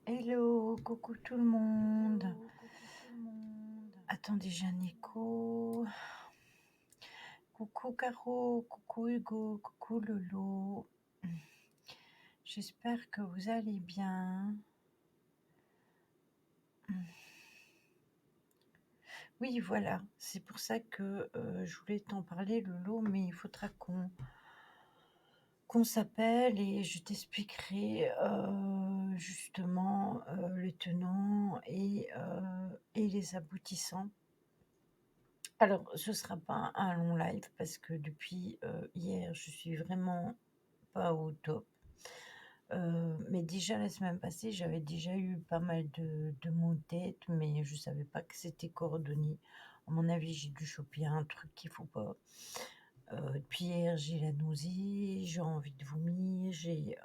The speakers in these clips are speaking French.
Hello, coucou tout le monde. Attendez, j'ai un écho. Coucou Caro, coucou Hugo, coucou Lolo. J'espère que vous allez bien. Oui, voilà, c'est pour ça que je voulais t'en parler, Lolo, mais il faudra qu'on s'appelle et je t'expliquerai justement les tenants et les aboutissants. Alors, ce sera pas un long live parce que depuis hier, je suis vraiment pas au top. Mais déjà la semaine passée, j'avais déjà eu pas mal de maux de tête, mais je savais pas que c'était coordonné. À mon avis, j'ai dû choper un truc qu'il faut pas. Depuis hier, j'ai la nausée, j'ai envie de vomir, j'ai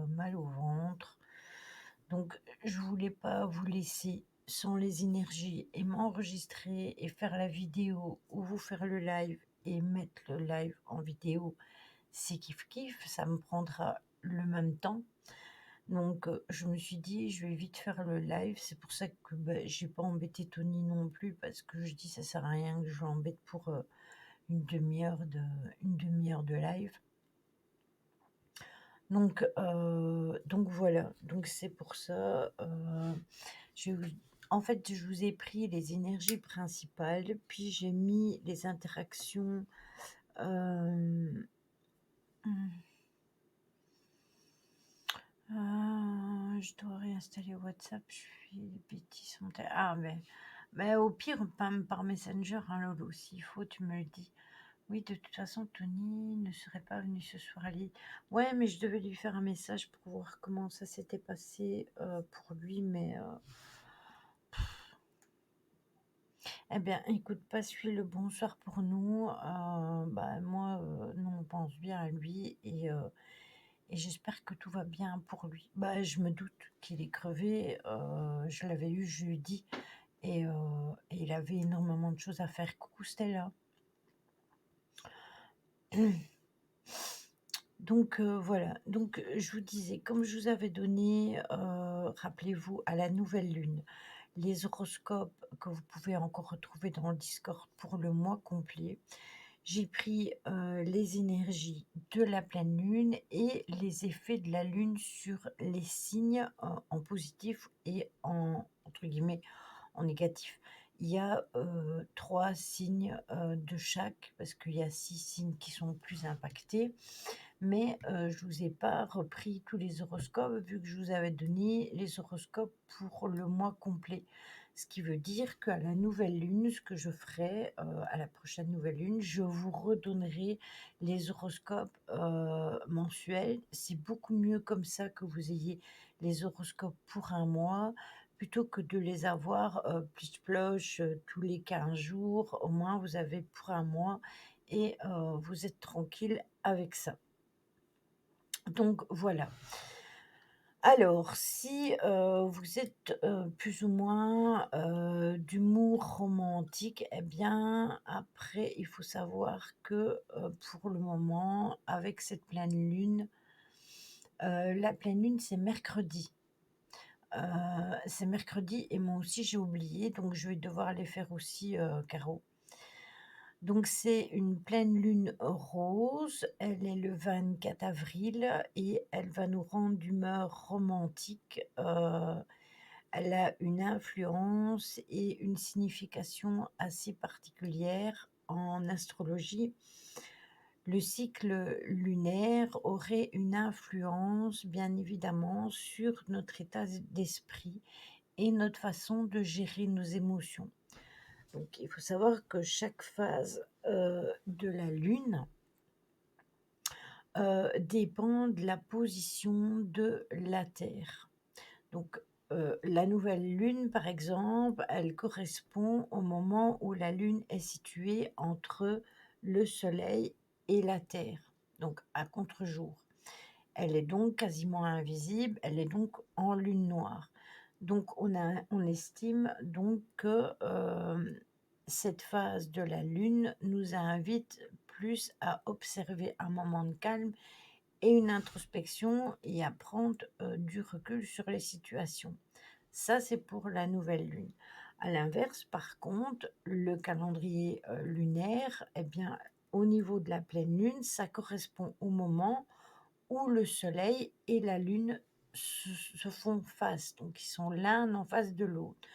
mal au ventre. Donc, je voulais pas vous laisser sans les énergies et m'enregistrer et faire la vidéo ou vous faire le live et mettre le live en vidéo. C'est kiff kiff, ça me prendra le même temps. Donc, je me suis dit, je vais vite faire le live. C'est pour ça que j'ai pas embêté Tony non plus parce que je dis ça sert à rien que je l'embête pour une demi-heure de live. Donc voilà, donc c'est pour ça, je vous en fait, je vous ai pris les énergies principales, puis j'ai mis les interactions, hem, mmh, je dois réinstaller WhatsApp, je suis les bêtises sont tel mais au pire, par Messenger, hein, Lolo, s'il faut, tu me le dis. Oui, de toute façon, Tony ne serait pas venu ce soir à Lille. Ouais, mais je devais lui faire un message pour voir comment ça s'était passé pour lui, mais eh bien, écoute, passe-lui le bonsoir pour nous. Moi, nous, on pense bien à lui et j'espère que tout va bien pour lui. Bah, je me doute qu'il est crevé. Je l'avais eu jeudi et il avait énormément de choses à faire. Coucou Stella. Donc voilà, donc je vous disais, comme je vous avais donné, rappelez-vous, à la nouvelle lune, les horoscopes que vous pouvez encore retrouver dans le Discord pour le mois complet. J'ai pris, les énergies de la pleine lune et les effets de la lune sur les signes, en positif et en entre guillemets en négatif. Il y a 3 signes de chaque, parce qu'il y a 6 signes qui sont plus impactés. Mais je vous ai pas repris tous les horoscopes, vu que je vous avais donné les horoscopes pour le mois complet. Ce qui veut dire qu'à la nouvelle lune, ce que je ferai, à la prochaine nouvelle lune, je vous redonnerai les horoscopes mensuels. C'est beaucoup mieux comme ça que vous ayez les horoscopes pour un mois, plutôt que de les avoir pliche-ploche tous les 15 jours. Au moins, vous avez pour un mois et vous êtes tranquille avec ça. Donc voilà. Alors, si vous êtes plus ou moins d'humour romantique, eh bien, après, il faut savoir que pour le moment, avec cette pleine lune, la pleine lune, c'est mercredi et moi aussi j'ai oublié, donc je vais devoir les faire aussi, Caro. Donc c'est une pleine lune rose, elle est le 24 avril et elle va nous rendre d'humeur romantique. Elle a une influence et une signification assez particulière en astrologie. Le cycle lunaire aurait une influence, bien évidemment, sur notre état d'esprit et notre façon de gérer nos émotions. Donc il faut savoir que chaque phase, de la lune, dépend de la position de la Terre. Donc, la nouvelle lune, par exemple, elle correspond au moment où la lune est située entre le soleil et la Terre, donc à contre-jour. Elle est donc quasiment invisible, elle est donc en lune noire. Donc on estime donc que, cette phase de la lune nous invite plus à observer un moment de calme et une introspection et à prendre, du recul sur les situations. Ça, c'est pour la nouvelle lune. À l'inverse, par contre, le calendrier, lunaire, eh bien, au niveau de la pleine lune, ça correspond au moment où le soleil et la lune se font face, donc ils sont l'un en face de l'autre.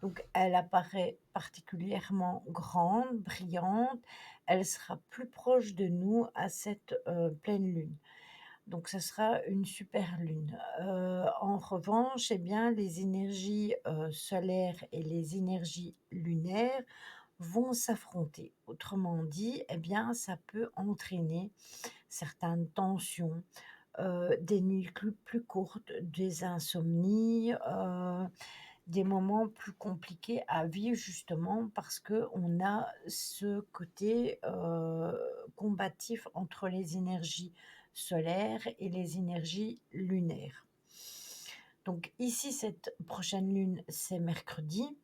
Donc elle apparaît particulièrement grande, brillante, elle sera plus proche de nous à cette, pleine lune. Donc ça sera une super lune. En revanche, eh bien, les énergies, solaires et les énergies lunaires vont s'affronter. Autrement dit, eh bien, ça peut entraîner certaines tensions, des nuits plus courtes, des insomnies, des moments plus compliqués à vivre justement parce qu'on a ce côté, combatif entre les énergies solaires et les énergies lunaires. Donc ici, cette prochaine lune, c'est mercredi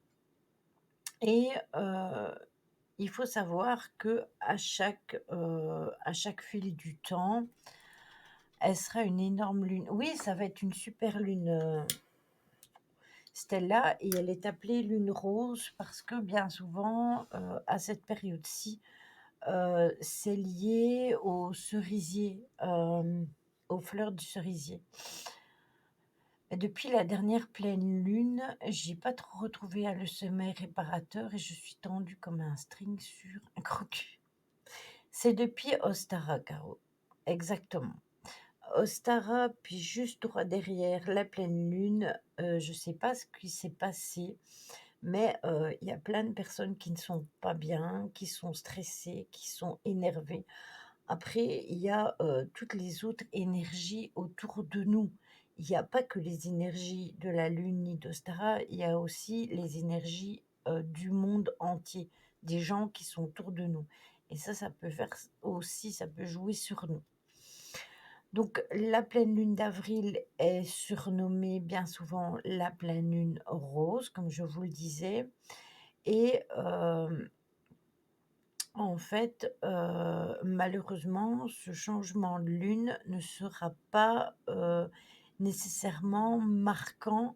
et il faut savoir à chaque fil du temps, elle sera une énorme lune. Oui, ça va être une super lune, Stella, et elle est appelée lune rose parce que bien souvent, à cette période-ci, c'est lié aux cerisiers, aux fleurs du cerisier. Et depuis la dernière pleine lune, j'ai pas trop retrouvé le sommeil réparateur et je suis tendue comme un string sur un crocu. C'est depuis Ostara, Caro. Exactement. Ostara, puis juste droit derrière la pleine lune, je sais pas ce qui s'est passé, mais il y a plein de personnes qui ne sont pas bien, qui sont stressées, qui sont énervées. Après, il y a, toutes les autres énergies autour de nous. Il y a pas que les énergies de la lune ni d'Ostara, il y a aussi les énergies, du monde entier, des gens qui sont autour de nous et ça peut faire aussi ça peut jouer sur nous. Donc la pleine lune d'avril est surnommée bien souvent la pleine lune rose, comme je vous le disais et en fait, malheureusement, ce changement de lune ne sera pas, nécessairement marquant,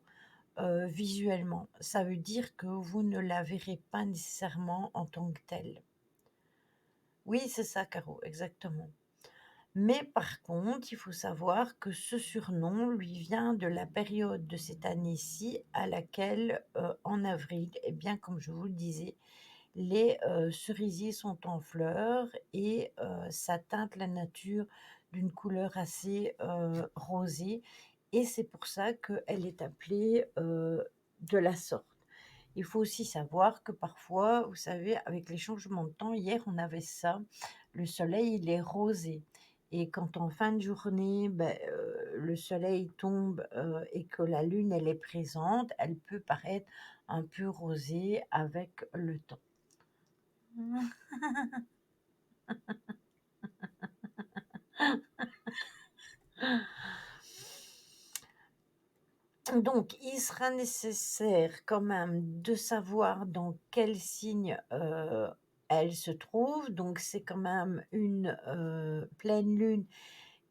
visuellement. Ça veut dire que vous ne la verrez pas nécessairement en tant que telle. Oui, c'est ça, Caro, exactement. Mais par contre, il faut savoir que ce surnom lui vient de la période de cette année-ci à laquelle, en avril, eh bien, comme je vous le disais, les, cerisiers sont en fleurs et ça teinte la nature d'une couleur assez, rosée et c'est pour ça qu'elle est appelée, de la sorte. Il faut aussi savoir que parfois, vous savez, avec les changements de temps, hier on avait ça, le soleil il est rosé et quand en fin de journée, le soleil tombe, et que la lune elle est présente, elle peut paraître un peu rosée avec le temps. Donc il sera nécessaire quand même de savoir dans quel signe, elle se trouve. Donc c'est quand même une, pleine lune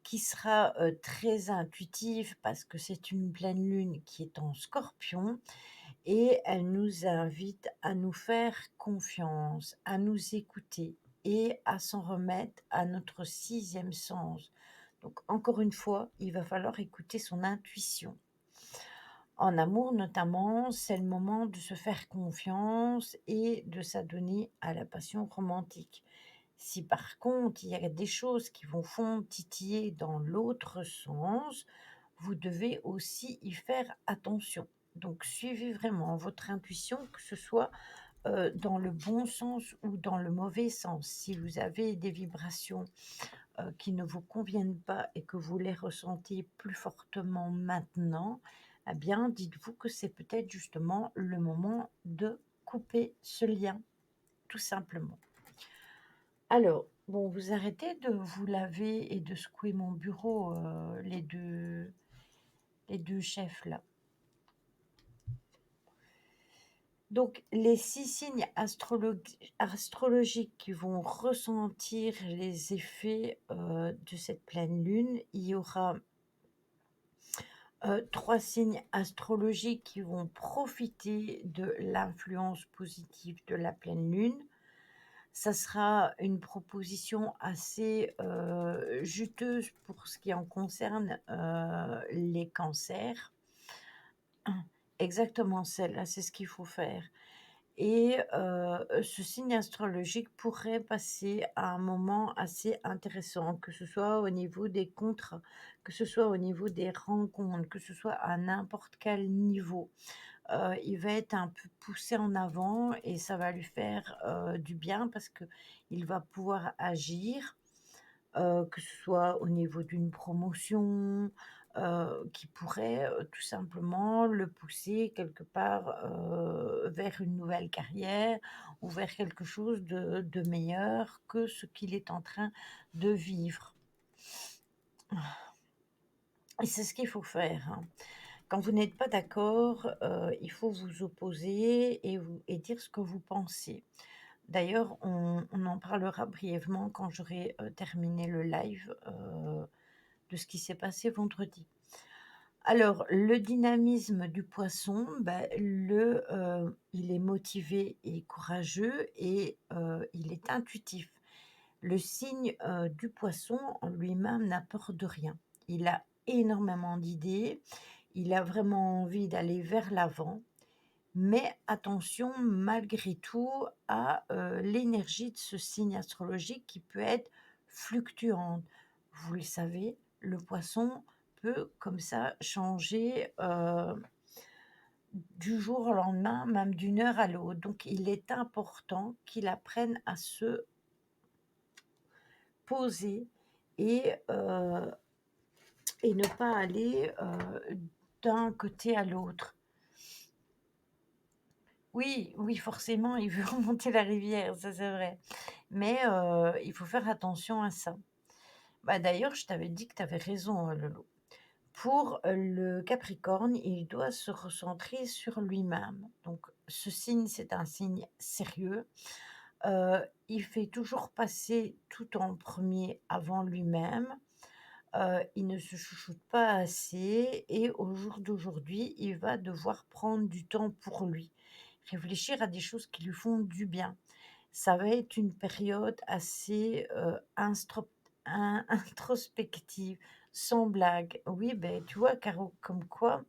qui sera, très intuitive parce que c'est une pleine lune qui est en Scorpion et elle nous invite à nous faire confiance, à nous écouter et à s'en remettre à notre sixième sens. Donc encore une fois, il va falloir écouter son intuition. En amour notamment, c'est le moment de se faire confiance et de s'adonner à la passion romantique. Si par contre, il y a des choses qui vous font titiller dans l'autre sens, vous devez aussi y faire attention. Donc suivez vraiment votre intuition, que ce soit, dans le bon sens ou dans le mauvais sens. Si vous avez des vibrations, qui ne vous conviennent pas et que vous les ressentez plus fortement maintenant, eh bien, dites-vous que c'est peut-être justement le moment de couper ce lien, tout simplement. Alors, bon, vous arrêtez de vous laver et de secouer mon bureau, les 2 chefs là. Donc les 6 signes astrologiques qui vont ressentir les effets, de cette pleine lune, il y aura, 3 signes astrologiques qui vont profiter de l'influence positive de la pleine lune. Ça sera une proposition assez, juteuse pour ce qui en concerne, les cancers. Exactement, celle-là, c'est ce qu'il faut faire. Et ce signe astrologique pourrait passer à un moment assez intéressant, que ce soit au niveau des contrats, que ce soit au niveau des rencontres, que ce soit à n'importe quel niveau. Il va être un peu poussé en avant et ça va lui faire, du bien parce que il va pouvoir agir, que ce soit au niveau d'une promotion, qui pourrait, tout simplement le pousser quelque part, vers une nouvelle carrière ou vers quelque chose de meilleur que ce qu'il est en train de vivre. Et c'est ce qu'il faut faire, hein. Quand vous n'êtes pas d'accord, il faut vous opposer et dire ce que vous pensez. D'ailleurs, on en parlera brièvement quand j'aurai, terminé le live, de ce qui s'est passé vendredi. Alors, le dynamisme du poisson, bah, il est motivé et courageux et il est intuitif. Le signe, du poisson en lui-même n'a peur de rien. Il a énormément d'idées, il a vraiment envie d'aller vers l'avant, mais attention malgré tout à, l'énergie de ce signe astrologique qui peut être fluctuante. Vous le savez, le poisson peut comme ça changer, du jour au lendemain, même d'une heure à l'autre. Donc il est important qu'il apprenne à se poser et ne pas aller, d'un côté à l'autre. Oui, oui, forcément, il veut remonter la rivière, ça c'est vrai. Mais il faut faire attention à ça. Bah, d'ailleurs, je t'avais dit que tu avais raison, Lolo. Pour, le Capricorne, il doit se recentrer sur lui-même. Donc ce signe, c'est un signe sérieux. Il fait toujours passer tout en premier avant lui-même. Il ne se chouchoute pas assez et au jour d'aujourd'hui, il va devoir prendre du temps pour lui, réfléchir à des choses qui lui font du bien. Ça va être une période assez, introspective, sans blague. Oui, ben tu vois, Caro, comme quoi,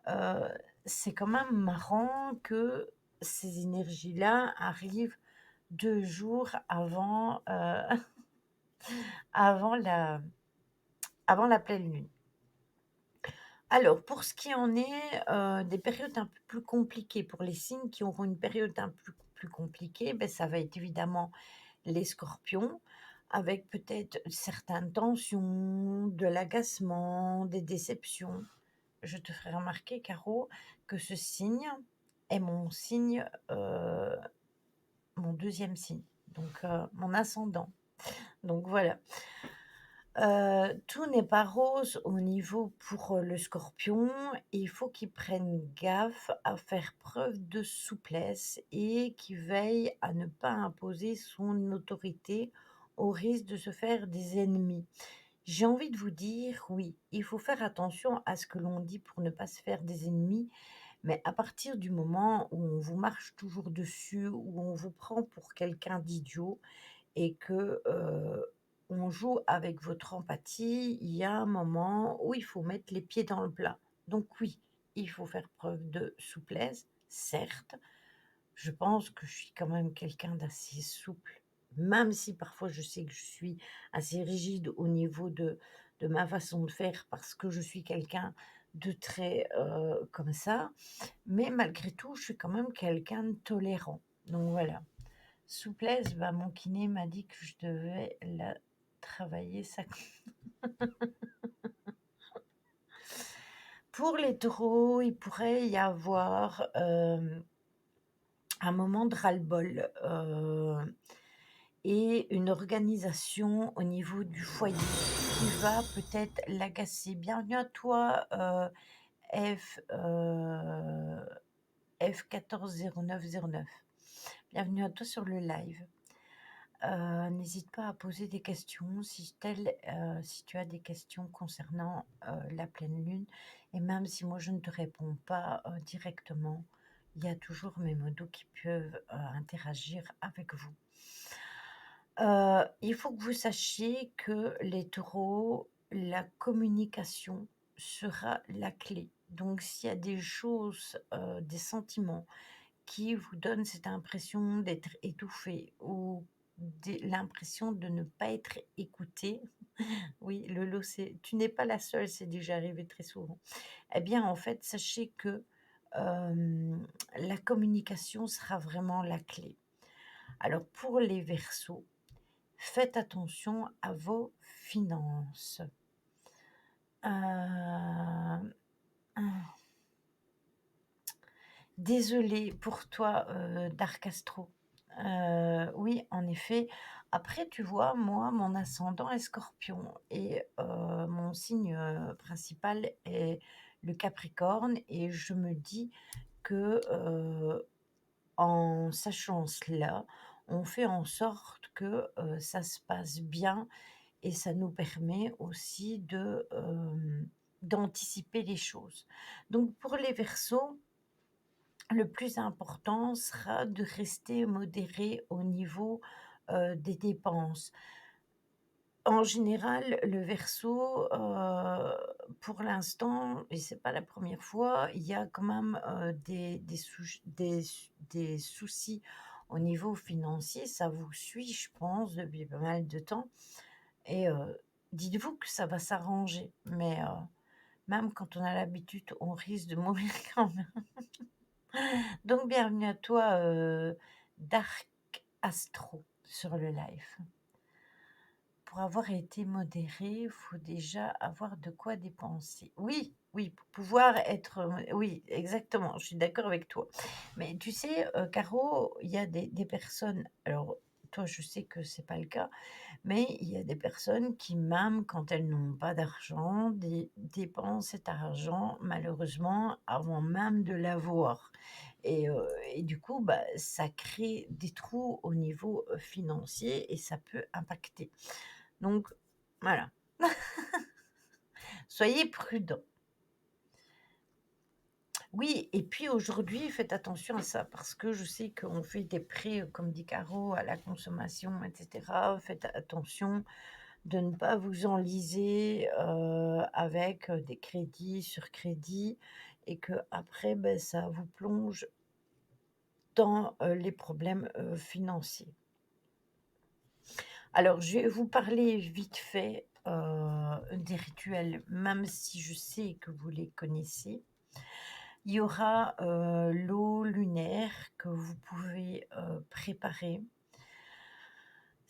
heu, c'est quand même marrant que ces énergies-là arrivent 2 jours avant, avant la avant la pleine lune. Alors, pour ce qui en est, des périodes un peu plus compliquées, pour les signes qui auront une période un peu plus compliquée, ben ça va être évidemment les scorpions, avec peut-être certaines tensions, de l'agacement, des déceptions. Je te ferai remarquer, Caro, que ce signe est mon signe, mon deuxième signe, donc mon ascendant. Donc voilà. Tout n'est pas rose au niveau pour, le scorpion. Il faut qu'il prenne gaffe à faire preuve de souplesse et qu'il veille à ne pas imposer son autorité au risque de se faire des ennemis. J'ai envie de vous dire, oui, il faut faire attention à ce que l'on dit pour ne pas se faire des ennemis, mais à partir du moment où on vous marche toujours dessus, où on vous prend pour quelqu'un d'idiot, et que, on joue avec votre empathie, il y a un moment où il faut mettre les pieds dans le plat. Donc oui, il faut faire preuve de souplesse, certes. Je pense que je suis quand même quelqu'un d'assez souple, même si parfois je sais que je suis assez rigide au niveau de ma façon de faire parce que je suis quelqu'un de très, comme ça, mais malgré tout, je suis quand même quelqu'un de tolérant. Donc voilà. Souplesse, bah, mon kiné m'a dit que je devais la travailler ça. Pour les taureaux, il pourrait y avoir, un moment de ras-le-bol, et une organisation au niveau du foyer qui va peut-être l'agacer. Bienvenue à toi, F, F 14 09 09. Bienvenue à toi sur le live. N'hésite pas à poser des questions si tu as des questions concernant, la pleine lune et même si moi je ne te réponds pas, directement, il y a toujours mes modos qui peuvent, interagir avec vous. Il faut que vous sachiez que les taureaux, la communication sera la clé. Donc s'il y a des choses, des sentiments qui vous donnent cette impression d'être étouffé ou l'impression de ne pas être écouté. Oui, le lot, c'est tu n'es pas la seule, c'est déjà arrivé très souvent. Eh bien, en fait, sachez que la communication sera vraiment la clé. Alors, pour les Verseaux, faites attention à vos finances. Euh, Désolée pour toi, Dark Astro. Oui, en effet. Après, tu vois, moi, mon ascendant est Scorpion et mon signe, principal est le Capricorne et je me dis que, en sachant cela, on fait en sorte que, ça se passe bien et ça nous permet aussi d'anticiper les choses. Donc pour les Verseaux, le plus important sera de rester modéré au niveau, des dépenses. En général, le Verseau, pour l'instant et c'est pas la première fois, il y a quand même, des soucis au niveau financier. Ça vous suit, je pense, depuis pas mal de temps et dites-vous que ça va s'arranger, mais même quand on a l'habitude, on risque de mourir quand même. Donc bienvenue à toi, Dark Astro sur le live. Pour avoir été modéré, il faut déjà avoir de quoi dépenser. Oui, oui, pour pouvoir être, oui, exactement, je suis d'accord avec toi. Mais tu sais, Caro, il y a des personnes alors toi, je sais que c'est pas le cas, mais il y a des personnes qui, même quand elles n'ont pas d'argent, dépensent cet argent malheureusement avant même de l'avoir et du coup, bah, ça crée des trous au niveau, financier et ça peut impacter. Donc voilà, soyez prudents. Oui et puis aujourd'hui, faites attention à ça parce que je sais qu'on fait des prêts, comme dit Caro, à la consommation et cetera. Faites attention de ne pas vous enliser, avec, des crédits sur crédit et qu'après, beh, ça vous plonge dans, les problèmes, financiers. Alors je vais vous parler vite fait, des rituels, même si je sais que vous les connaissez. Il y aura, l'eau lunaire que vous pouvez, préparer.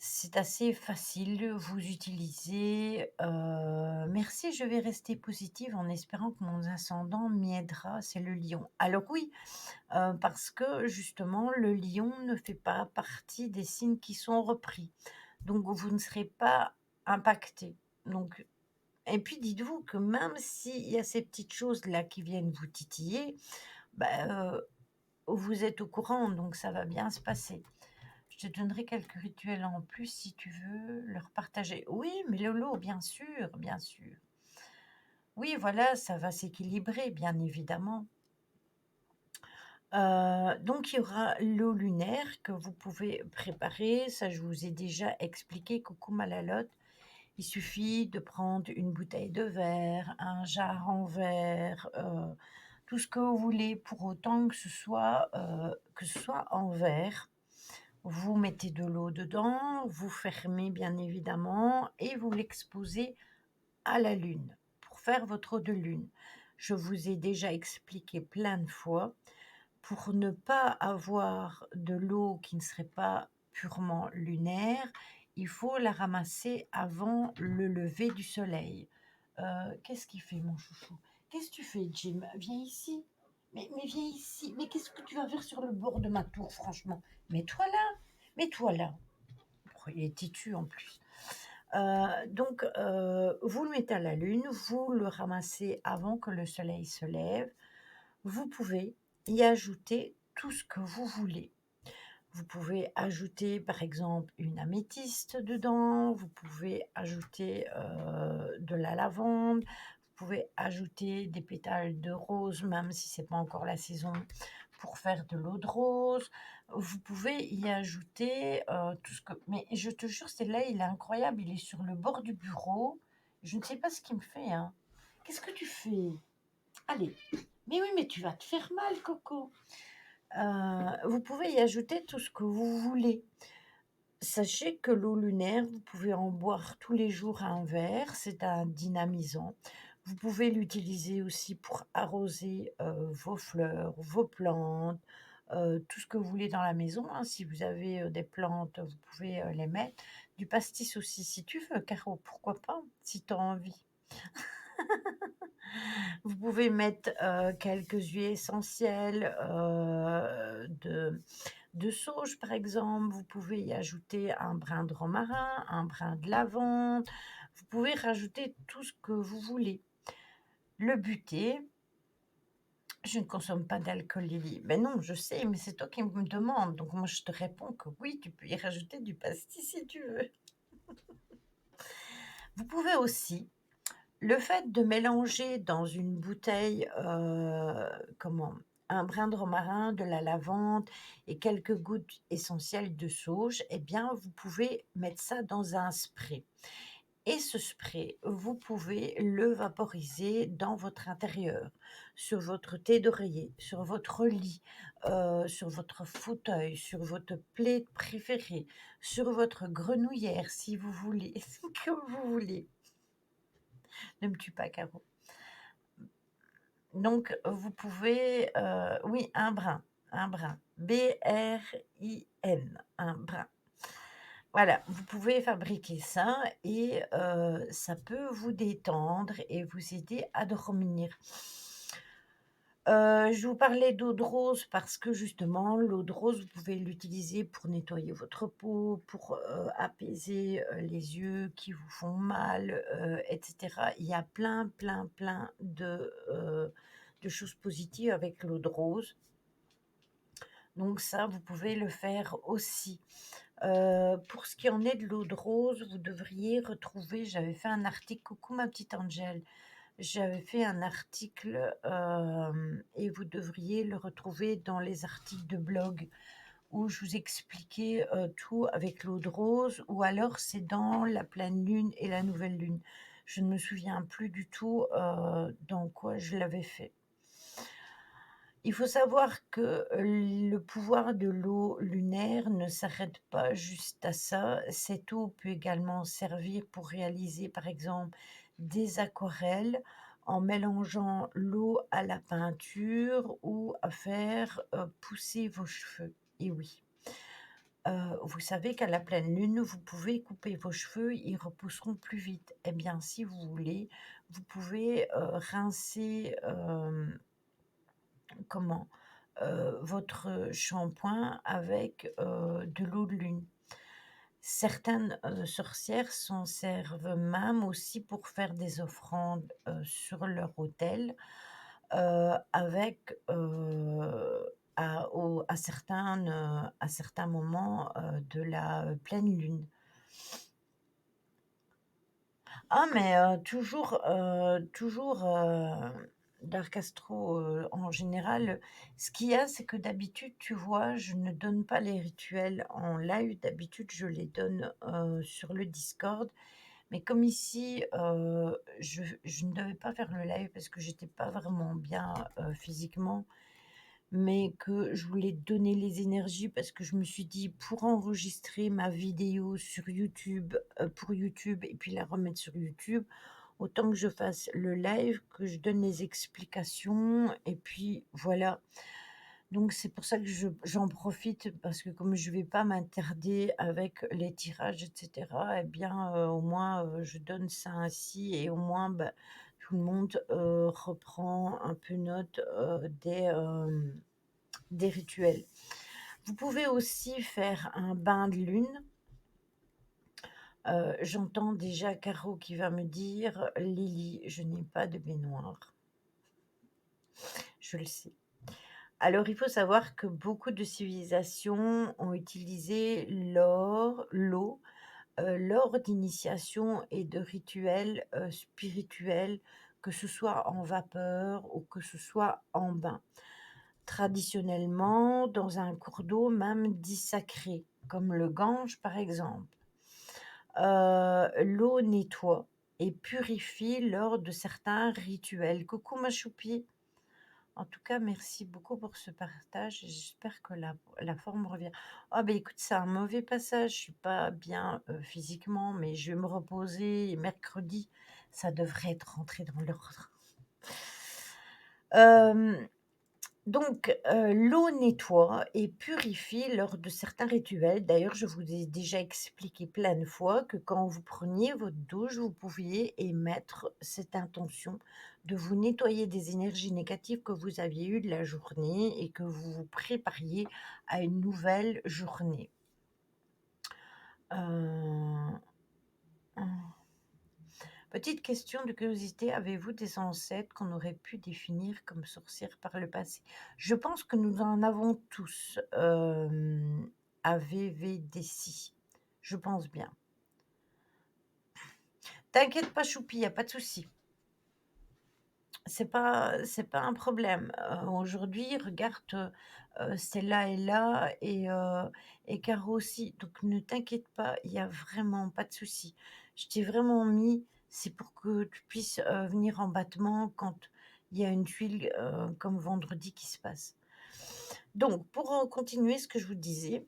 C'est assez facile, vous utilisez, merci, je vais rester positive en espérant que mon ascendant m'y aidera, c'est le lion. Alors oui, parce que justement le lion ne fait pas partie des signes qui sont repris, donc vous ne serez pas impacté. Donc et puis dites-vous que même s'il y a ces petites choses-là qui viennent vous titiller, bah, vous êtes au courant, donc ça va bien se passer. Je te donnerai quelques rituels en plus si tu veux leur partager. Oui, mais Lolo, bien sûr, bien sûr. Oui, voilà, ça va s'équilibrer, bien évidemment. Donc il y aura l'eau lunaire que vous pouvez préparer. Ça, je vous ai déjà expliqué, coucou Malalotte. Il suffit de prendre une bouteille de verre, un jarre en verre, tout ce que vous voulez, pour autant que ce soit en verre. Vous mettez de l'eau dedans, vous fermez bien évidemment et vous l'exposez à la lune pour faire votre eau de lune. Je vous ai déjà expliqué plein de fois, pour ne pas avoir de l'eau qui ne serait pas purement lunaire, il faut la ramasser avant le lever du soleil. Qu'est-ce qu'il fait mon chouchou? Qu'est-ce que tu fais, Jim? Viens ici. Mais viens ici. Mais qu'est-ce que tu vas faire sur le bord de ma tour, franchement? Mets-toi là. Mets-toi là. Oh, il est têtu en plus. Donc, vous le mettez à la lune, vous le ramassez avant que le soleil se lève. Vous pouvez y ajouter tout ce que vous voulez. Vous pouvez ajouter, par exemple, une améthyste dedans, vous pouvez ajouter, de la lavande, vous pouvez ajouter des pétales de rose, même si c'est pas encore la saison, pour faire de l'eau de rose. Vous pouvez y ajouter, tout ce que mais je te jure, celui-là, il est incroyable, il est sur le bord du bureau. Je ne sais pas ce qu'il me fait, hein. Qu'est-ce que tu fais? Allez, mais oui, mais tu vas te faire mal, Coco. Vous pouvez y ajouter tout ce que vous voulez. Sachez que l'eau lunaire, vous pouvez en boire tous les jours un verre, c'est un dynamisant. Vous pouvez l'utiliser aussi pour arroser, vos fleurs, vos plantes, tout ce que vous voulez dans la maison, hein. Si vous avez, des plantes, vous pouvez, les mettre. Du pastis aussi si tu veux, Caro, pourquoi pas? Si tu as envie. Vous pouvez mettre, quelques huiles essentielles, de sauge, par exemple. Vous pouvez y ajouter un brin de romarin, un brin de lavande. Vous pouvez rajouter tout ce que vous voulez. Le but est: «Je ne consomme pas d'alcool, Lily». Ben non, je sais, mais c'est toi qui me demandes, donc moi je te réponds que oui, tu peux y rajouter du pastis si tu veux. Vous pouvez aussi le fait de mélanger dans une bouteille, comment? Un brin de romarin, de la lavande et quelques gouttes essentielles de sauge, eh bien, vous pouvez mettre ça dans un spray et ce spray, vous pouvez le vaporiser dans votre intérieur, sur votre thé d'oreiller, sur votre lit, sur votre fauteuil, sur votre plaid préféré, sur votre genouillère si vous voulez, comme vous voulez. Ne me tue pas, Caro. Donc, vous pouvez, oui, un brin, B-R-I-N, un brin. Voilà, vous pouvez fabriquer ça et ça peut vous détendre et vous aider à dormir. Je vous parlais d'eau de rose parce que justement, l'eau de rose, vous pouvez l'utiliser pour nettoyer votre peau, pour, apaiser, les yeux qui vous font mal, et cetera. Il y a plein, plein, plein de choses positives avec l'eau de rose. Donc ça, vous pouvez le faire aussi. Pour ce qui en est de l'eau de rose, vous devriez retrouver j'avais fait un article coucou ma petite Angel. J'avais fait un article, et vous devriez le retrouver dans les articles de blog où je vous expliquais, tout avec l'eau de rose ou alors c'est dans la pleine lune et la nouvelle lune. Je ne me souviens plus du tout, dans quoi je l'avais fait. Il faut savoir que, le pouvoir de l'eau lunaire ne s'arrête pas juste à ça. Cette eau peut également servir pour réaliser, par exemple, des aquarelles en mélangeant l'eau à la peinture ou à faire, pousser vos cheveux. Et oui, vous savez qu'à la pleine lune, vous pouvez couper vos cheveux, ils repousseront plus vite. Eh bien, si vous voulez, vous pouvez, rincer, comment? Votre shampoing avec, de l'eau de lune. Certaines, sorcières s'en servent même aussi pour faire des offrandes, sur leur autel, avec, à certains moments, de la, pleine lune. Ah mais toujours, Dark Astro, en général, ce qu'il y a, c'est que d'habitude, tu vois, je ne donne pas les rituels en live. D'habitude, je les donne, sur le Discord. Mais comme ici, je ne devais pas faire le live parce que j'étais pas vraiment bien, physiquement, mais que je voulais donner les énergies parce que je me suis dit: «Pour enregistrer ma vidéo sur YouTube, pour YouTube et puis la remettre sur YouTube, autant que je fasse le live, que je donne les explications et puis voilà». Donc c'est pour ça que j'en profite parce que comme je vais pas m'interder avec les tirages et cetera et bien, au moins, je donne ça ainsi et au moins, bah, tout le monde, reprend un peu note, des rituels. Vous pouvez aussi faire un bain de lune. J'entends déjà Caro qui va me dire: «Lily, je n'ai pas de baignoire». Je le sais. Alors, il faut savoir que beaucoup de civilisations ont utilisé l'eau, lors d'initiations et de rituels, spirituels, que ce soit en vapeur ou que ce soit en bain. Traditionnellement, dans un cours d'eau même dit sacré, comme le Gange par exemple. L'eau nettoie et purifie lors de certains rituels. Coucou ma choupie. En tout cas, merci beaucoup pour ce partage et j'espère que la forme revient. Ah ben écoute, c'est un mauvais passage, je suis pas bien, physiquement, mais je vais me reposer et mercredi, ça devrait être rentré dans l'ordre. Hem Donc, l'eau nettoie et purifie lors de certains rituels. D'ailleurs, je vous ai déjà expliqué plein de fois que quand vous preniez votre douche, vous pouviez émettre cette intention de vous nettoyer des énergies négatives que vous aviez eues de la journée et que vous vous prépariez à une nouvelle journée. Heu, Petite question de curiosité, avez-vous des ancêtres qu'on aurait pu définir comme sorcières par le passé? Je pense que nous en avons tous, à VVDC. Je pense bien. T'inquiète pas choupi, il y a pas de souci. C'est pas un problème. Aujourd'hui, regarde, Stella est là et Caro aussi, donc ne t'inquiète pas, il y a vraiment pas de souci. Je t'ai vraiment mis, c'est pour que tu puisses, venir en battement quand il y a une tuile, comme vendredi qui se passe. Donc pour, continuer ce que je vous disais,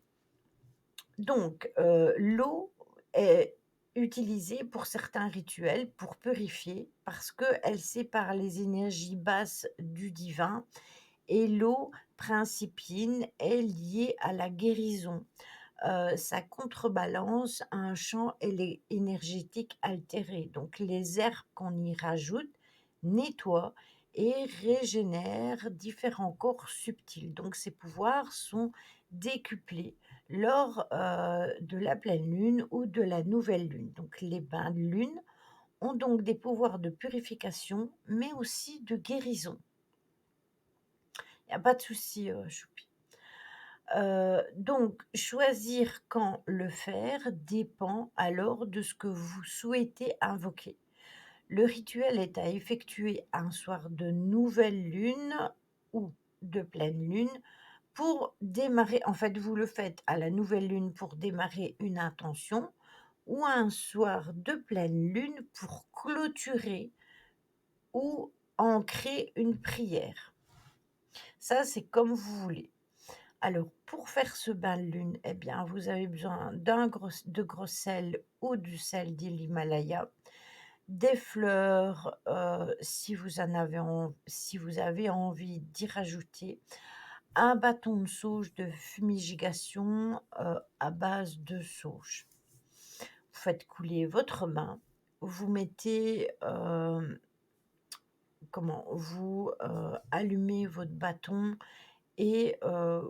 donc, l'eau est utilisée pour certains rituels pour purifier parce qu'elle sépare les énergies basses du divin et l'eau principine est liée à la guérison. Ça contrebalance un champ énergétique altéré. Donc les herbes qu'on y rajoute nettoient et régénèrent différents corps subtils. Donc ces pouvoirs sont décuplés lors, de la pleine lune ou de la nouvelle lune. Donc les bains de lune ont donc des pouvoirs de purification, mais aussi de guérison. Il y a pas de souci, choupi. Donc choisir quand le faire dépend alors de ce que vous souhaitez invoquer. Le rituel est à effectuer un soir de nouvelle lune ou de pleine lune pour démarrer, en fait, vous le faites à la nouvelle lune pour démarrer une intention ou un soir de pleine lune pour clôturer ou ancrer une prière. Ça, c'est comme vous voulez. Alors, pour faire ce bain de lune, eh bien, vous avez besoin de gros sel ou du sel de l'Himalaya, des fleurs, si vous avez envie d'y rajouter, un bâton de sauge de fumigation, à base de sauge. Vous faites couler votre bain, vous mettez, vous, allumez votre bâton et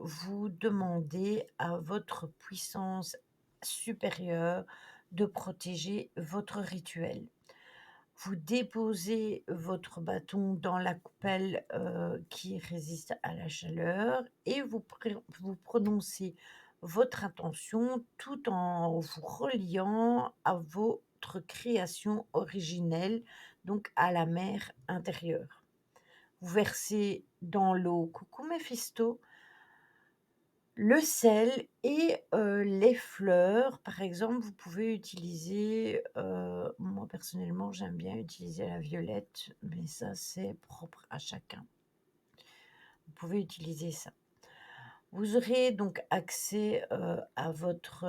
vous demandez à votre puissance supérieure de protéger votre rituel. Vous déposez votre bâton dans la coupelle, qui résiste à la chaleur et vous prononcez votre intention tout en vous reliant à votre création originelle, donc à la mer intérieure. Vous versez dans l'eau, coucou Méphisto, le sel et les fleurs. Par exemple, vous pouvez utiliser, moi personnellement, j'aime bien utiliser la violette, mais ça, c'est propre à chacun. Vous pouvez utiliser ça. Vous aurez donc accès, à votre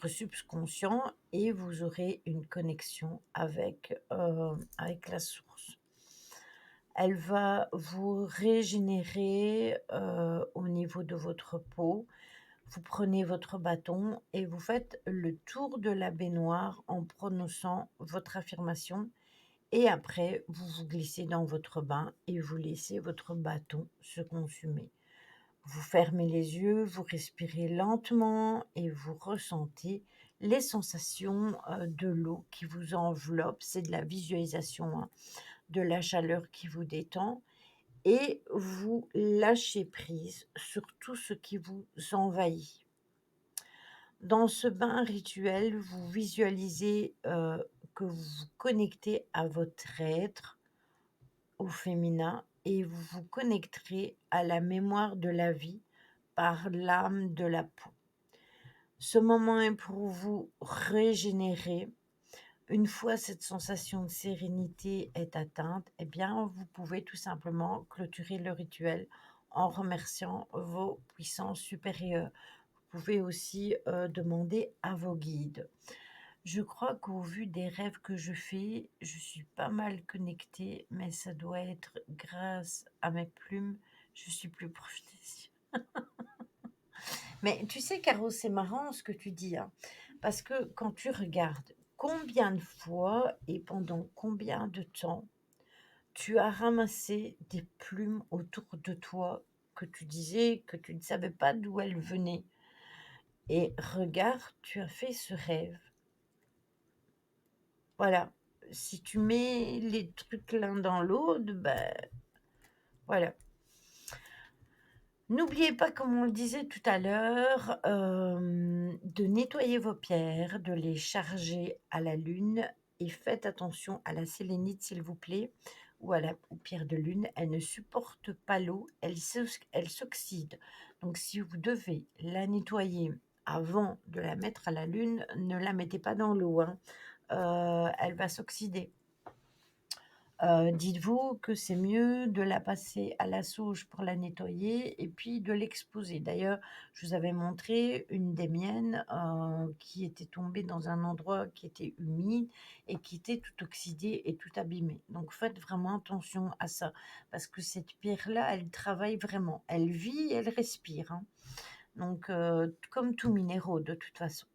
subconscient et vous aurez une connexion avec la source. Elle va vous régénérer, au niveau de votre peau. Vous prenez votre bâton et vous faites le tour de la baignoire en prononçant votre affirmation et après vous vous glissez dans votre bain et vous laissez votre bâton se consumer. Vous fermez les yeux, vous respirez lentement et vous ressentez les sensations, de l'eau qui vous enveloppe. C'est de la visualisation, hein, de la chaleur qui vous détend et vous lâchez prise sur tout ce qui vous envahit. Dans ce bain rituel, vous visualisez, que vous vous connectez à votre être, au féminin, et vous vous connecterez à la mémoire de la vie par l'âme de la peau. Ce moment est pour vous régénérer. Une fois cette sensation de sérénité est atteinte, eh bien, vous pouvez tout simplement clôturer le rituel en remerciant vos puissances supérieures. Vous pouvez aussi demander à vos guides. Je crois qu'au vu des rêves que je fais, je suis pas mal connectée, mais ça doit être grâce à mes plumes, je suis plus proche des cieux. Mais tu sais, Caro, c'est marrant ce que tu dis, hein, parce que quand tu regardes combien de fois et pendant combien de temps tu as ramassé des plumes autour de toi que tu disais que tu ne savais pas d'où elles venaient. Et regarde, tu as fait ce rêve. Voilà. Si tu mets les trucs l'un dans l'autre, ben voilà. N'oubliez pas, comme on le disait tout à l'heure, de nettoyer vos pierres, de les charger à la lune et faites attention à la sélénite, s'il vous plaît, ou aux pierres de lune. Elles ne supportent pas l'eau, elles s'oxydent. Donc, si vous devez la nettoyer avant de la mettre à la lune, ne la mettez pas dans l'eau, hein. Elle va s'oxyder. Dites-vous que c'est mieux de la passer à la sauge pour la nettoyer et puis de l'exposer. D'ailleurs, je vous avais montré une des miennes, qui était tombée dans un endroit qui était humide et qui était tout oxydée et tout abîmée. Donc faites vraiment attention à ça, parce que cette pierre-là, elle travaille vraiment. Elle vit, elle respire, hein. Donc comme tout minéraux de toute façon.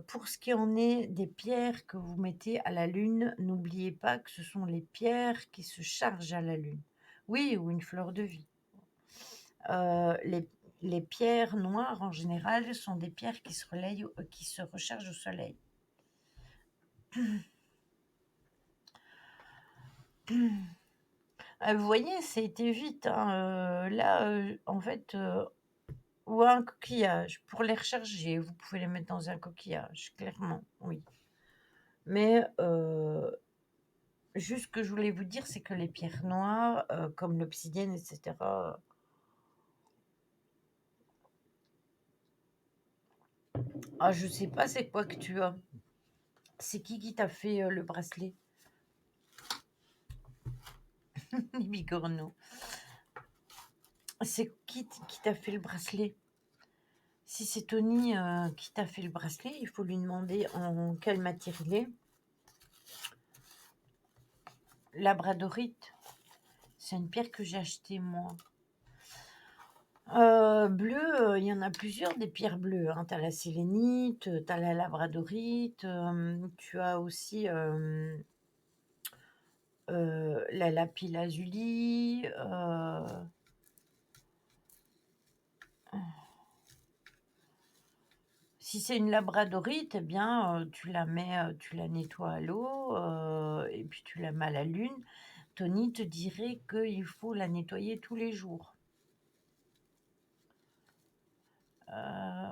Pour ce qui en est des pierres que vous mettez à la lune, n'oubliez pas que ce sont les pierres qui se chargent à la lune. Oui, ou une fleur de vie. Les pierres noires, en général, sont des pierres qui se rechargent au soleil. Vous voyez, ça a été vite, hein, là, en fait, ou un coquillage. Pour les recharger, vous pouvez les mettre dans un coquillage, clairement, oui. Mais juste ce que je voulais vous dire, c'est que les pierres noires, comme l'obsidienne, etc. Ah, je sais pas c'est quoi que tu as. C'est qui t'a fait le bracelet? Les bigorneaux. C'est qui t'a fait le bracelet? Si c'est Tony qui t'a fait le bracelet, il faut lui demander en quelle matière il est. Labradorite. C'est une pierre que j'ai achetée moi. Bleu, il y en a plusieurs des pierres bleues, hein. Tu as la sélénite, tu as la labradorite, tu as aussi, la lapis-lazuli, si c'est une labradorite, eh bien, tu la nettoies à l'eau, et puis tu la mets à la lune. Tony te dirait qu'il faut la nettoyer tous les jours.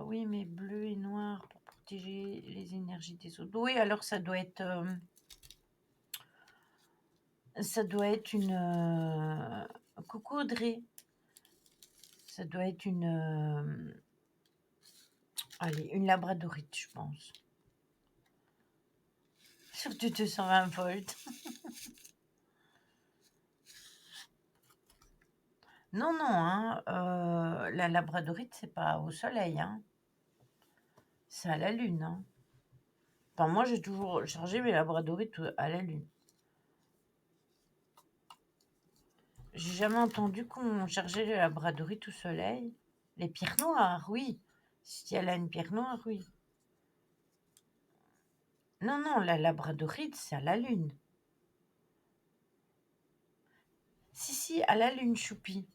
Oui, mais bleu et noir pour protéger les énergies des autres. Oui, alors ça doit être une, coucou Audrey. Ça doit être allez, une labradorite, je pense. Surtout 220 volts. Non, non, hein, la labradorite, c'est pas au soleil, hein. C'est à la lune, hein. Enfin, moi, j'ai toujours chargé mes labradorites à la lune. J'ai jamais entendu qu'on chargeait les labradorites au soleil. Les pierres noires, oui. Si elle a une pierre noire, oui. Non, non, la labradorite, c'est à la lune. Si, à la lune, choupi.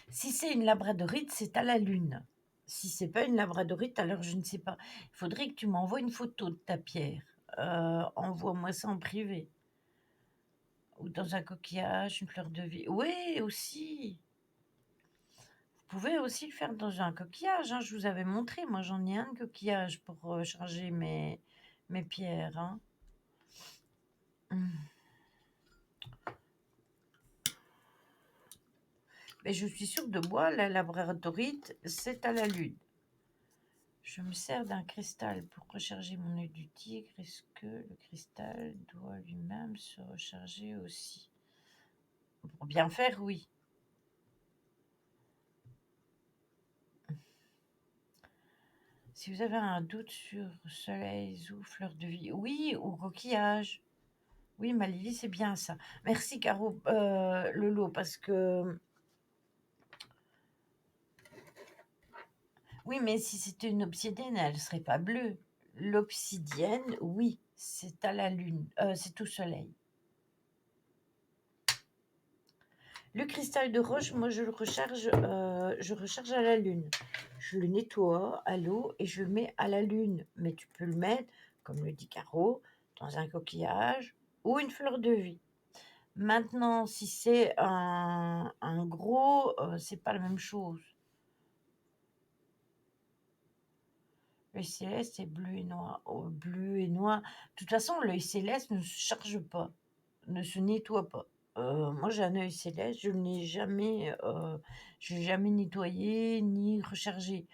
Si c'est une labradorite, c'est à la lune. Si c'est pas une labradorite, alors je ne sais pas. Il faudrait que tu m'envoies une photo de ta pierre. envoie-moi ça en privé ou dans un coquillage, une fleur de vie. Oui, aussi! Vous pouvez aussi le faire dans un coquillage, hein, je vous avais montré, moi j'en ai un de coquillage pour, charger mes pierres, hein. Mmh. Mais je suis sûre de moi, la labradorite, c'est à la lune. Je me sers d'un cristal pour recharger mon œil du tigre. Est-ce que le cristal doit lui-même se recharger aussi? Pour bien faire, oui. Si vous avez un doute sur soleil ou fleur de vie, oui, ou coquillage. Oui, ma Lily, c'est bien ça. Merci Caro, Lolo, parce que oui, mais si c'était une obsidienne, elle serait pas bleue. L'obsidienne, oui, c'est à la lune, c'est au soleil. Le cristal de roche, moi, je recharge à la lune. Je le nettoie à l'eau et je le mets à la lune. Mais tu peux le mettre, comme le dit Caro, dans un coquillage ou une fleur de vie. Maintenant, si c'est un gros, c'est pas la même chose. L'œil céleste est bleu et noir. Oh, bleu et noir. De toute façon, l'œil céleste ne se charge pas, ne se nettoie pas. Moi, j'ai un œil céleste, je l'ai jamais nettoyé ni rechargé.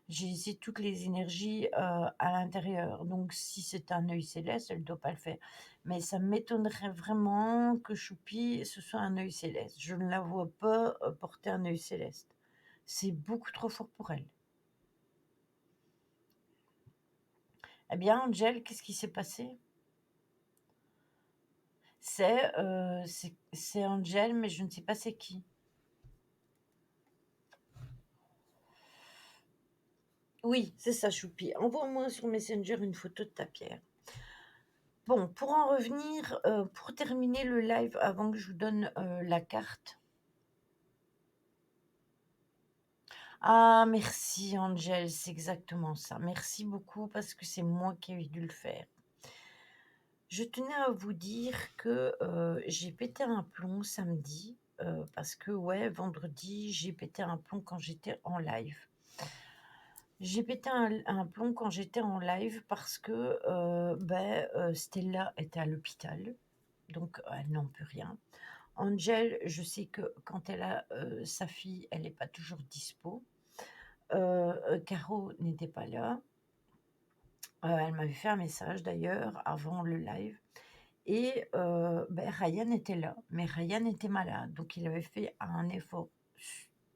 J'ai laissé toutes les énergies à l'intérieur. Donc, si c'est un œil céleste, elle ne doit pas le faire. Mais ça m'étonnerait vraiment que Choupi, ce soit un œil céleste. Je ne la vois pas porter un œil céleste. C'est beaucoup trop fort pour elle. Eh bien, Angel, qu'est-ce qui s'est passé? C'est Angel, mais je ne sais pas c'est qui. Oui, c'est ça, Choupi. Envoie-moi sur Messenger une photo de ta pierre. Bon, pour en revenir, pour terminer le live avant que je vous donne la carte. Ah, merci Angel, c'est exactement ça. Merci beaucoup parce que c'est moi qui ai dû le faire. Je tenais à vous dire que j'ai pété un plomb samedi parce que, ouais, vendredi, j'ai pété un plomb quand j'étais en live. J'ai pété un plomb quand j'étais en live parce que Stella était à l'hôpital, donc elle n'en peut rien. Angel, je sais que quand elle a sa fille, elle n'est pas toujours dispo. Caro n'était pas là. Elle m'avait fait un message d'ailleurs avant le live. Et Ryan était là, mais Ryan était malade, donc il avait fait un effort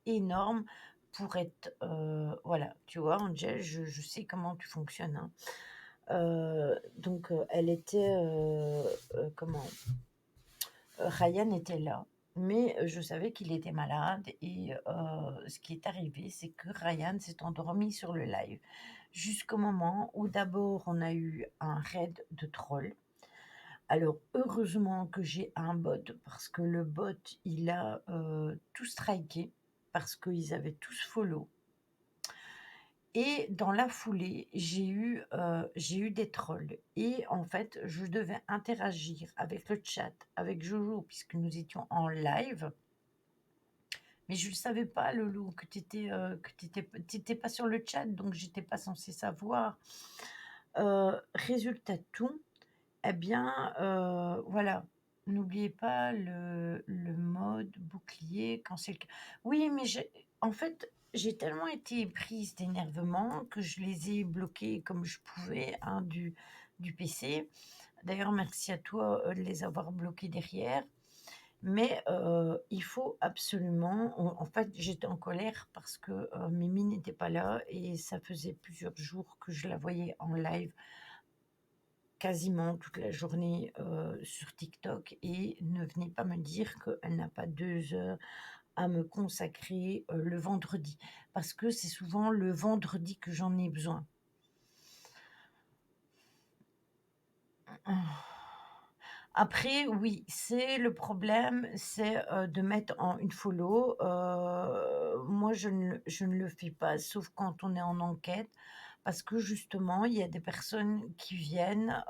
énorme pour être, voilà, tu vois, Angel, je sais comment tu fonctionnes, hein. Donc, elle était, comment? Ryan était là, mais je savais qu'il était malade et ce qui est arrivé, c'est que Ryan s'est endormi sur le live jusqu'au moment où d'abord on a eu un raid de trolls. Alors heureusement que j'ai un bot parce que le bot, il a, tout striké parce qu'ils avaient tous follow et dans la foulée, j'ai eu des trolls et en fait, je devais interagir avec le chat, avec Jojo puisque nous étions en live, mais je ne savais pas, Loulou, que tu étais pas sur le chat, donc j'étais pas censée savoir. Résultat de tout, eh bien, voilà, n'oubliez pas le mode bouclier quand c'est le cas. Oui, mais en fait, j'ai tellement été prise d'énervement que je les ai bloqués comme je pouvais, hein, du PC. D'ailleurs, merci à toi, de les avoir bloqués derrière. Mais, il faut absolument en fait, j'étais en colère parce que, Mimi n'était pas là et ça faisait plusieurs jours que je la voyais en live quasiment toute la journée sur TikTok et ne venez pas me dire qu'elle n'a pas 2 heures à me consacrer le vendredi, parce que c'est souvent le vendredi que j'en ai besoin. Après, oui, c'est le problème, c'est de mettre en une follow. Moi, je ne le fais pas, sauf quand on est en enquête, parce que justement, il y a des personnes qui viennent,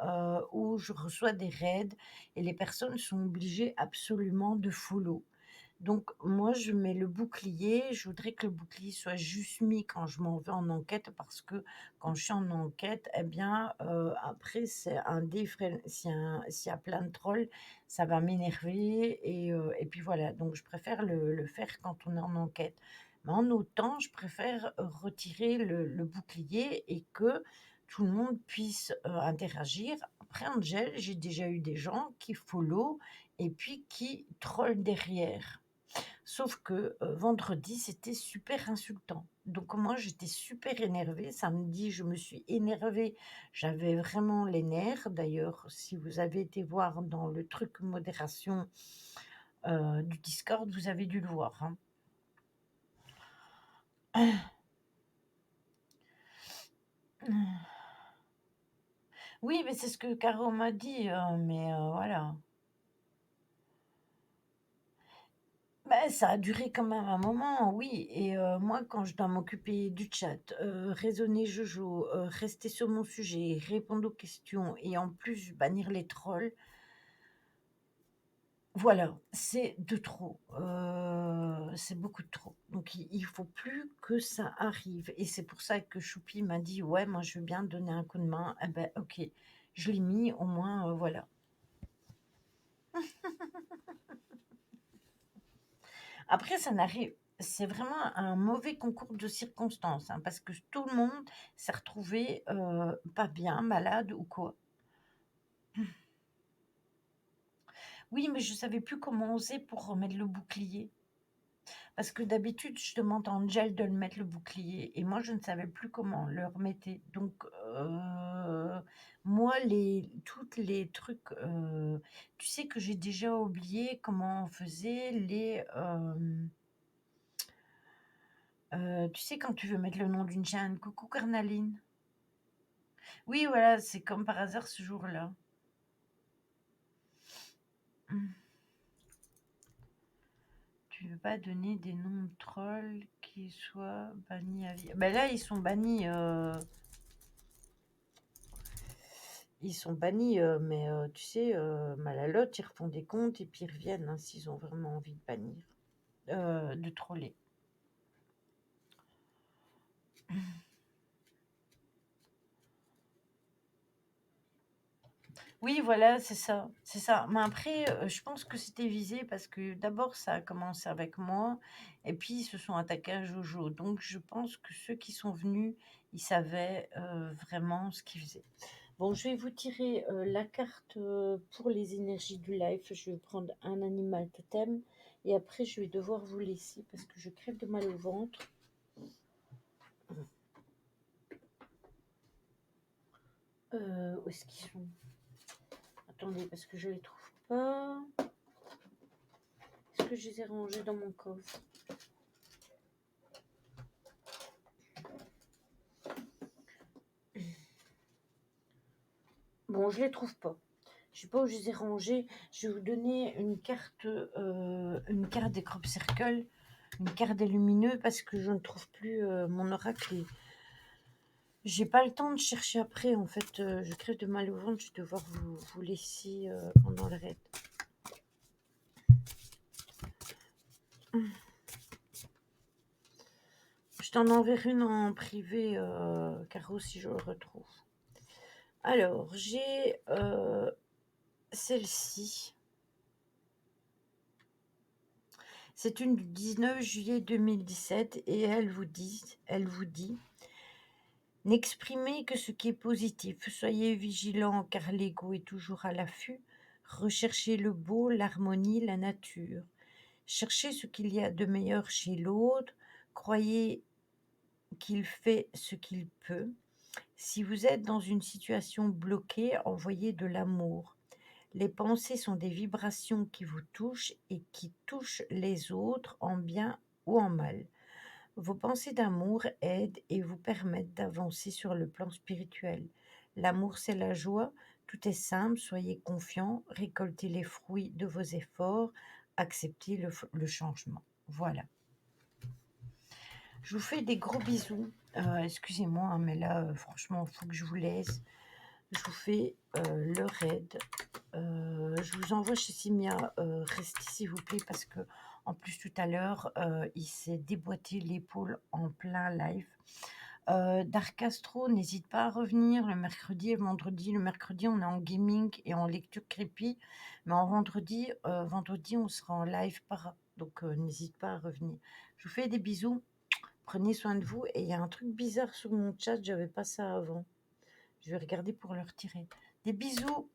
où je reçois des raids et les personnes sont obligées absolument de follow. Donc moi, je mets le bouclier, je voudrais que le bouclier soit juste mis quand je m'en vais en enquête parce que quand je suis en enquête et bien, après c'est un défrai s'il y a plein de trolls, ça va m'énerver et puis voilà, donc je préfère le faire quand on est en enquête. Mais en autant, je préfère retirer le bouclier et que tout le monde puisse, interagir. Après Angel, j'ai déjà eu des gens qui follow et puis qui trollent derrière. Sauf que, vendredi, c'était super insultant. Donc moi, j'étais super énervée. Samedi, je me suis énervée. J'avais vraiment les nerfs. D'ailleurs, si vous avez été voir dans le truc modération, du Discord, vous avez dû le voir, hein. Oui, mais c'est ce que Caro m'a dit, mais voilà. Bah, ça a duré quand même un moment, oui et moi, quand je dois m'occuper du chat, raisonner Jojo, rester sur mon sujet, répondre aux questions et en plus bannir les trolls, voilà, c'est de trop, c'est beaucoup de trop. Donc il faut plus que ça arrive et c'est pour ça que Choupi m'a dit: «Ouais, moi je veux bien te donner un coup de main». Eh beh, OK, je l'ai mis au moins, voilà. Après, ça n'arrive c'est vraiment un mauvais concours de circonstances, hein, parce que tout le monde s'est retrouvé, pas bien, malade ou quoi. Oui, mais je savais plus comment oser pour remettre le bouclier. Parce que d'habitude, je demande à Angel de le mettre le bouclier et moi, je ne savais plus comment on le remettait. Donc, moi, toutes les trucs, tu sais que j'ai déjà oublié comment on faisait tu sais quand tu veux mettre le nom d'une chaîne? Coucou Cornaline. Oui, voilà, c'est comme par hasard ce jour-là. Mmh. Tu veux pas donner des noms de trolls qui soient bannis à vie? Bah là, ils sont bannis, mais tu sais, Malalotte, ils refont des comptes et puis ils reviennent, hein, s'ils ont vraiment envie de bannir, de troller. Oui, voilà, c'est ça, c'est ça. Mais après, je pense que c'était visé parce que d'abord ça a commencé avec moi et puis ils se sont attaqués à Jojo. Donc je pense que ceux qui sont venus, ils savaient, vraiment ce qu'ils faisaient. Bon, je vais vous tirer, la carte, pour les énergies du live. Je vais prendre un animal totem et après je vais devoir vous laisser parce que je crève de mal au ventre. Où est-ce qu'ils sont? Attendez, parce que je les trouve pas. Est-ce que je les ai rangés dans mon coffre? Bon, je les trouve pas. Je sais pas où je les ai rangés. Je vais vous donner une carte des crop circles, une carte des lumineux parce que je ne trouve plus mon oracle. J'ai pas le temps de chercher après. En fait, je crève de mal au ventre. Je vais devoir vous laisser pendant le raid. Je t'en enverrai une en privé, Caro, si je le retrouve. Alors, j'ai celle-ci. C'est une du 19 juillet 2017 et elle vous dit: n'exprimez que ce qui est positif. Soyez vigilants car l'ego est toujours à l'affût. Recherchez le beau, l'harmonie, la nature. Cherchez ce qu'il y a de meilleur chez l'autre. Croyez qu'il fait ce qu'il peut. Si vous êtes dans une situation bloquée, envoyez de l'amour. Les pensées sont des vibrations qui vous touchent et qui touchent les autres en bien ou en mal. Vos pensées d'amour aident et vous permettent d'avancer sur le plan spirituel. L'amour, c'est la joie. Tout est simple, soyez confiants, récoltez les fruits de vos efforts, acceptez le changement. Voilà. Je vous fais des gros bisous. Excusez-moi, hein, mais là, franchement, il faut que je vous laisse. Je vous fais, le raid. Je vous envoie chez Simia, restez s'il vous plaît parce que en plus tout à l'heure, il s'est déboîté l'épaule en plein live. Dark Astro, n'hésite pas à revenir le mercredi et le vendredi. Le mercredi, on est en gaming et en lecture creepy, mais en vendredi, on sera en live donc n'hésite pas à revenir. Je vous fais des bisous, prenez soin de vous et il y a un truc bizarre sur mon chat, j'avais pas ça avant. Je vais regarder pour le retirer. Des bisous!